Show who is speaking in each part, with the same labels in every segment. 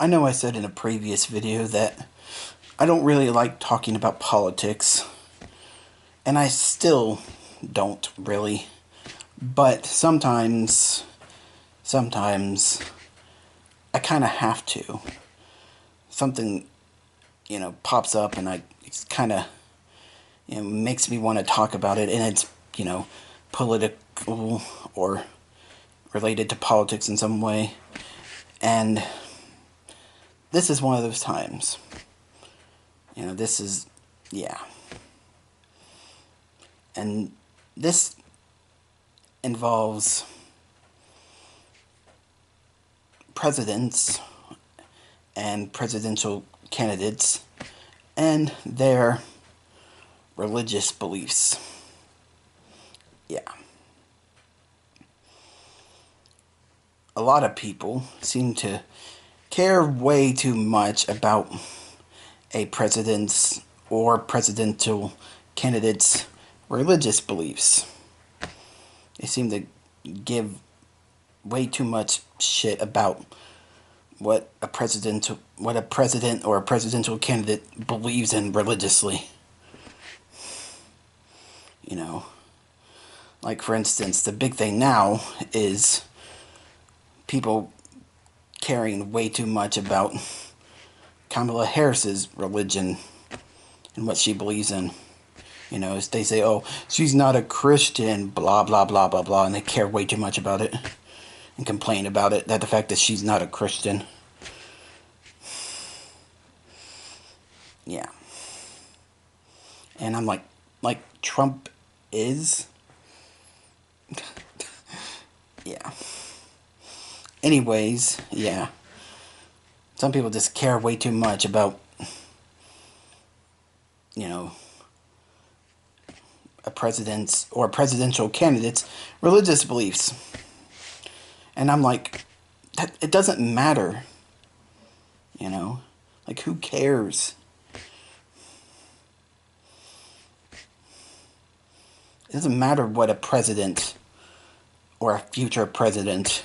Speaker 1: I know I said in a previous video that I don't really like talking about politics, and I still don't really, but sometimes I kind of have to. Something, pops up and it's kind of, makes me want to talk about it, and it's, political or related to politics in some way, and this is one of those times. This is, yeah. And this involves presidents and presidential candidates and their religious beliefs. Yeah. A lot of people seem to care way too much about a president's or presidential candidate's religious beliefs. They seem to give way too much shit about what a president or a presidential candidate believes in religiously. Like, for instance, the big thing now is people caring way too much about Kamala Harris's religion and what she believes in. They say, oh, she's not a Christian, blah, blah, blah, blah, blah, and they care way too much about it and complain about it, that the fact that she's not a Christian. Yeah. And I'm like Trump is? Yeah. Anyways, yeah. Some people just care way too much about, a president's or presidential candidate's religious beliefs. And I'm like, that it doesn't matter. Like, who cares? It doesn't matter what a president or a future president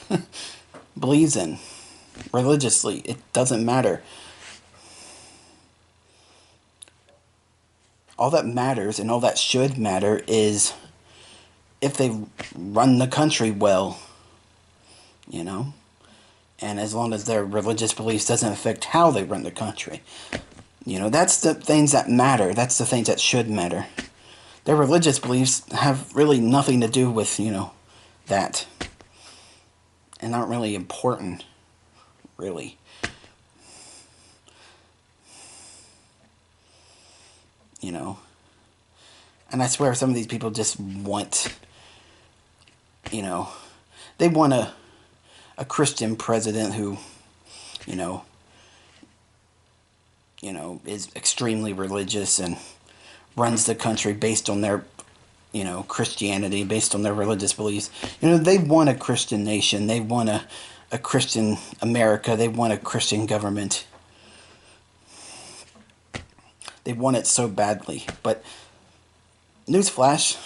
Speaker 1: believes in religiously. It doesn't matter. All that matters, and all that should matter, is if they run the country well, and as long as their religious beliefs doesn't affect how they run the country. That's the things that matter. That's the things that should matter. Their religious beliefs have really nothing to do with, that. And aren't really important, really. And I swear some of these people just want, they want a Christian president who, is extremely religious and runs the country based on their, Christianity, based on their religious beliefs. They want a Christian nation. They want a Christian America. They want a Christian government. They want it so badly. But newsflash,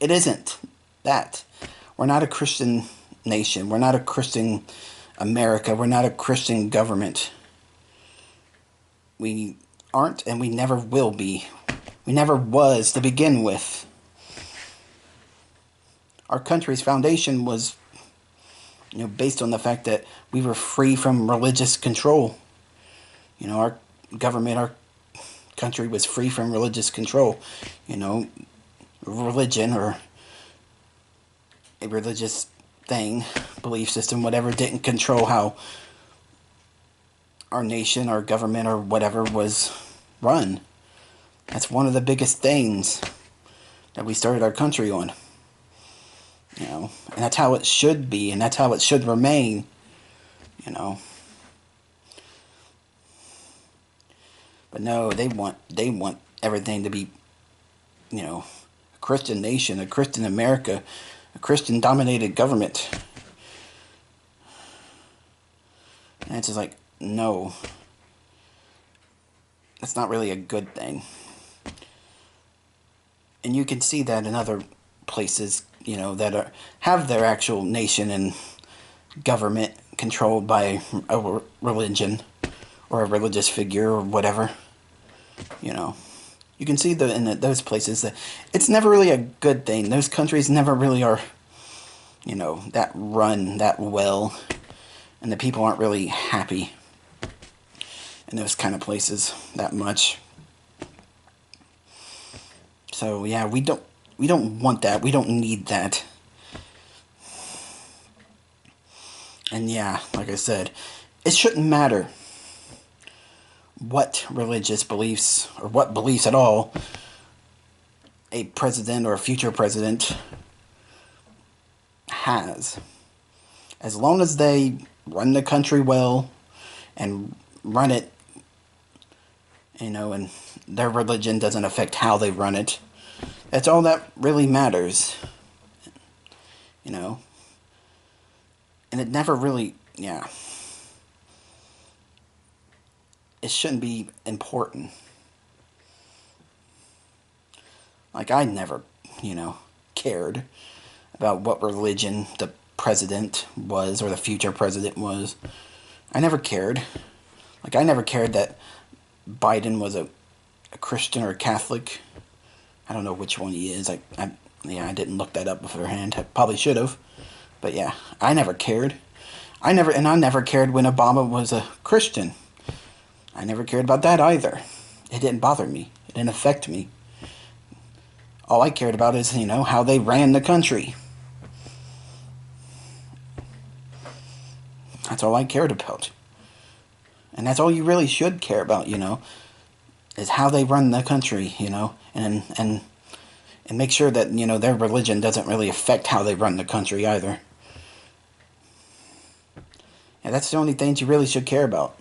Speaker 1: it isn't that. We're not a Christian nation. We're not a Christian America. We're not a Christian government. We aren't, and we never will be. We never was to begin with. Our country's foundation was, based on the fact that we were free from religious control. Our government, our country was free from religious control. Religion or a religious thing, belief system, whatever, didn't control how our nation, our government, or whatever was run. That's one of the biggest things that we started our country on. And that's how it should be, and that's how it should remain. But no, they want everything to be, a Christian nation, a Christian America, a Christian dominated government. And it's just like, no. That's not really a good thing. And you can see that in other places, that have their actual nation and government controlled by a religion or a religious figure or whatever. You know, you can see those places that it's never really a good thing. Those countries never really are, that run that well, and the people aren't really happy in those kind of places that much. So yeah, we don't want that. We don't need that. And yeah, like I said, it shouldn't matter what religious beliefs or what beliefs at all a president or a future president has. As long as they run the country well and run it, and their religion doesn't affect how they run it, that's all that really matters. You know? And it never really, yeah. It shouldn't be important. Like, I never, cared about what religion the president was or the future president was. I never cared. Like, I never cared that Biden was a Christian or a Catholic. I don't know which one he is. I didn't look that up beforehand. I probably should have. But yeah, I never cared. I never cared when Obama was a Christian. I never cared about that either. It didn't bother me. It didn't affect me. All I cared about is, how they ran the country. That's all I cared about. And that's all you really should care about, is how they run the country, and make sure that, their religion doesn't really affect how they run the country either. Yeah, that's the only things you really should care about,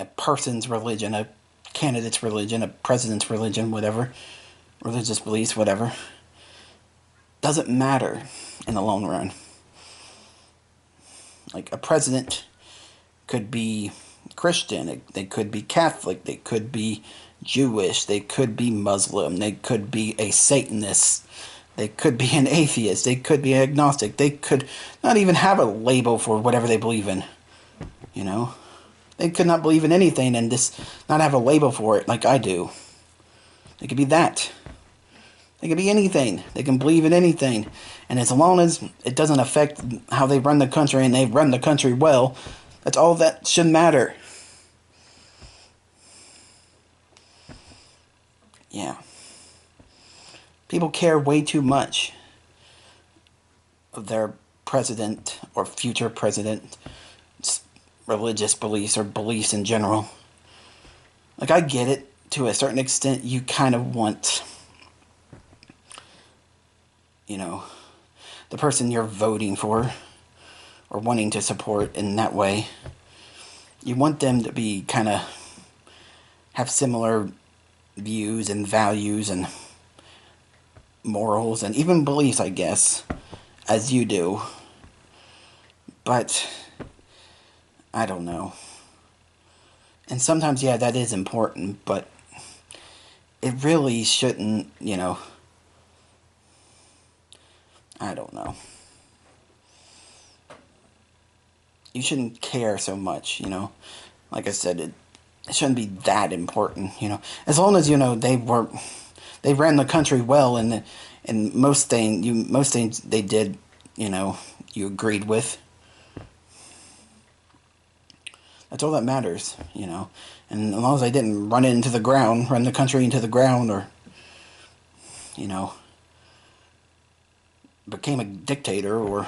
Speaker 1: A person's religion, a candidate's religion, a president's religion, whatever, religious beliefs, whatever, doesn't matter in the long run. Like, a president could be Christian, they could be Catholic, they could be Jewish, they could be Muslim, they could be a Satanist, they could be an atheist, they could be agnostic, they could not even have a label for whatever they believe in, They could not believe in anything and just not have a label for it like I do. They could be that. They could be anything. They can believe in anything. And as long as it doesn't affect how they run the country and they run the country well, that's all that should matter. Yeah. People care way too much of their president or future president's religious beliefs or beliefs in general. Like, I get it. To a certain extent, you kind of want, the person you're voting for or wanting to support in that way, you want them to be kind of have similar views and values and morals and even beliefs, I guess, as you do. But I don't know. And sometimes, yeah, that is important, but it really shouldn't, I don't know. You shouldn't care so much, Like I said, it shouldn't be that important, As long as, they ran the country well, and most things they did, you agreed with. That's all that matters, And as long as they didn't run the country into the ground, or, became a dictator or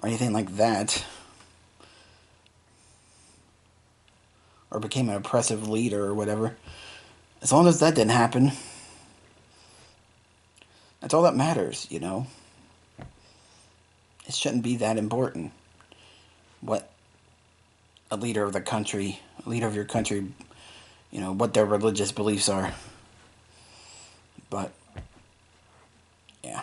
Speaker 1: anything like that, or became an oppressive leader or whatever. As long as that didn't happen, that's all that matters, It shouldn't be that important what a leader of your country, what their religious beliefs are. But, yeah.